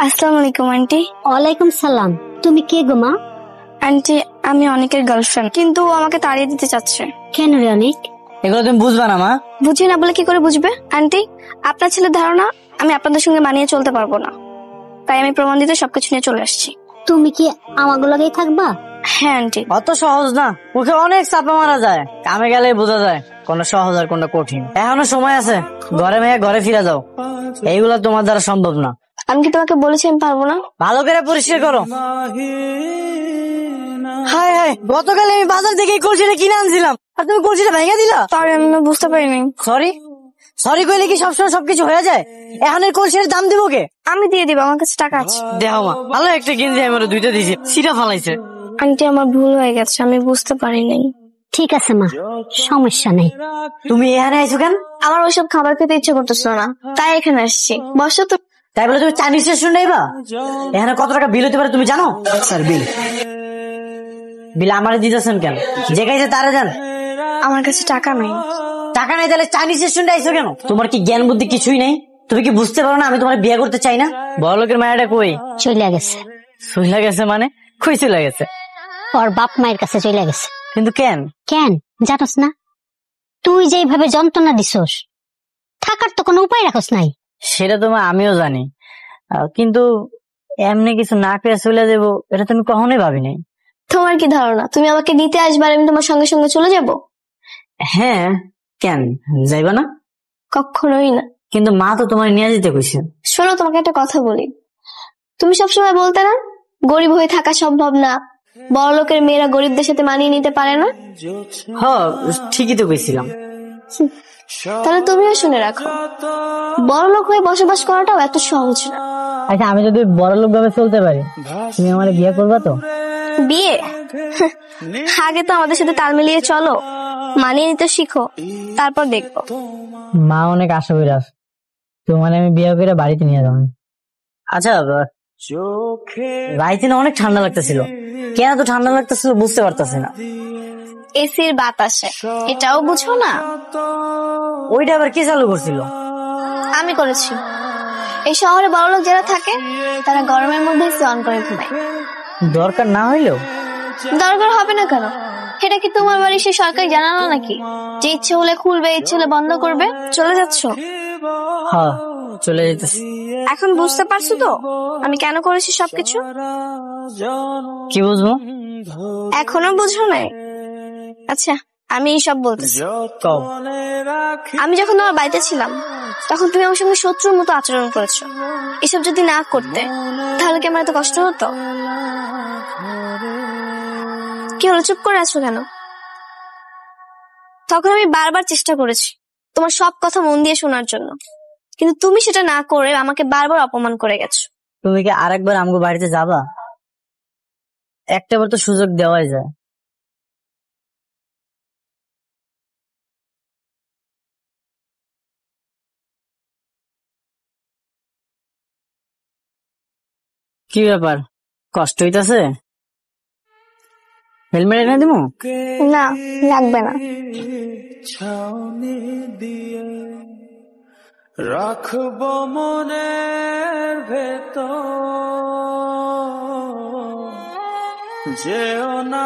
আসসালামু আলাইকুম আন্টি। ওয়ালাইকুম সালাম। তুমি কে গো মা? আন্টি, আমি অনেকের গার্লফ্রেন্ড, কিন্তু ও আমাকে তাড়িয়ে দিতে চাচ্ছে। কেন রে অনেক? এগুলো তুমি বুঝবা না মা। বুঝি না বলে কি করে বুঝবে? আন্টি, আপনার ছেলের ধারণা আমি আপনাদের সঙ্গে মানিয়ে চলতে পারবো না, তাই আমি প্রমাণ দিতে সবকিছু নিয়ে চলে আসছি। তুমি কি আমাগো লাগেই থাকবা? হ্যাঁ আন্টি। অত সহজ না, ওকে অনেক চাপা মারা যায়, কামে গেলে বোঝা যায় কোনটা সহজ আর কোনটা কঠিন। এখনো সময় আছে, ঘরে মেয়ে ঘরে ফিরে যাও, এইগুলা তোমার দ্বারা সম্ভব না। আমি কি তোমাকে বলেছি আমি পারবো না? ভালো করে পরিষ্কার করো। হায় হায়, গতকাল আমি বাজার থেকে এই কলসিটা কিনে আনছিলাম আর তুমি কলসিটা ভেঙে দিলা। সরি, আমি বুঝতে পারিনি। সরি সরি কইলে কি সবসময় সবকিছু হয়ে যায়? এখন এই কলসির দাম দিব কে? আমি দিয়ে দিব, আমার কাছে টাকা আছে। দেখো মা, ভালো একটা গেঞ্জি আমি ওরা দুইটা দিয়েছি, সিরা ফালাইছে। আন্টি, আমার ভুল হয়ে গেছে, আমি বুঝতে পারিনি। ঠিক আছে মা, সমস্যা নেই। তুমি এখানে আইছো কেন? আমার ওইসব খাবার খেতে ইচ্ছে করতেছিল না, তাই এখানে আসছি। বসো তো। তাই বলে তুমি চাইনিজ রেস্টুরেন্ট আইবা? এখানে কত টাকা বিল হতে পারে তুমি জানো? স্যার বিল বিল আমারে দিতেছেন কেন? যে খাইছে তারা জান। আমার কাছে টাকা নেই। টাকা নাই তাহলে চাইনিজ রেস্টুরেন্টে আইছো কেন? তোমার কি জ্ঞান বুদ্ধি কিছুই নেই? তুমি কি বুঝতে পারো না আমি তোমার বিয়ে করতে চাই না? বড় লোকের মায়াটা কই? চলে গেছে। চলে গেছে মানে? কই চলে গেছে? ওর বাপ মায়ের কাছে চলে গেছে। কিন্তু কেন? কেন জানোস না? তুই যেভাবে যন্ত্রণা দিছস, থাকার তো কোনো উপায় রাখস নাই। সেটা তোমার আমিও জানি, কিন্তু এমনি কিছু না পেয়ে চলে যাবো এটা তুমি কখনোই ভাবি নাই। তোমার কি ধারণা তুমি আমাকে নিতে আসবে আর আমি তোমার সঙ্গে সঙ্গে চলে যাব? হ্যাঁ, কেন যাইবা না? কখনোই না। কিন্তু মা তো তোমার নিয়ে যেতে কইছে। শোনো, তোমাকে একটা কথা বলি। তুমি সবসময় বলতে না গরিব হয়ে থাকা সম্ভব না, বড় লোকের মেয়েরা গরিবদের সাথে মানিয়ে নিতে পারে না। হ, ঠিকই তো কইছিলাম। তাহলে তুমিও শুনে রাখো, বড় লোক হয়ে বসবাস করাটাও এত সহজ না। আচ্ছা, আমি যদি বড় লোক ভাবে চলতে পারি, তুমি আমার বিয়ে করবা তো? বিয়ে? আগে তো আমাদের সাথে তাল মিলিয়ে চলো, মানিয়ে নিতে শিখো, তারপর দেখবো। মা অনেক আশা করে আছে, তোমার আমি বিয়ে করে বাড়িতে নিয়ে যাবো। আচ্ছা, বাড়িতে না অনেক ঠান্ডা লাগতেছিল, কেন তো ঠান্ডা লাগতেছিল বুঝতে পারতেছি না। এসির বাতাসে, এটাও বুঝো না? ওইটা আবার কে চালু করছিল? আমি করেছি। এই শহরে বড় লোক যারা থাকে তারা গরমের মধ্যে এসি অন করে ঘুমায়। দরকার না হইলেও? দরকার হবে না কেন? এটা কি তোমার বাড়ি সে সরকারি জানালো নাকি যে ইচ্ছে হলে খুলবে ইচ্ছে হলে বন্ধ করবে? চলে যাচ্ছ? হ্যাঁ, চলে যেতেছি। এখন বুঝতে পারছো তো আমি কেন করেছি সবকিছু? কি বুঝবো? এখনো বুঝো নাই? আচ্ছা, আমি সব বলতেছি। আমি যখন তোমার বাড়িতে ছিলাম তখন তুমি আমার সঙ্গে শত্রুর মতো আচরণ করেছো। এসব যদি না করতে তাহলে কি আমার এত কষ্ট হতো? কি হলো, চুপ করে আছো কেন? তখন আমি বারবার চেষ্টা করেছি তোমার সব কথা মন দিয়ে শোনার জন্য, কিন্তু তুমি সেটা না করে আমাকে বারবার অপমান করে গেছো। তুমি কি আরেকবার আমগো বাড়িতে যাবা? একটাবার তো সুযোগ দেওয়াই যায়। কি ব্যাপার, কষ্ট হইতাছে? হেলমেট এনে দিমু? না, লাগবে না। রাখব মনের ভেতর যেও না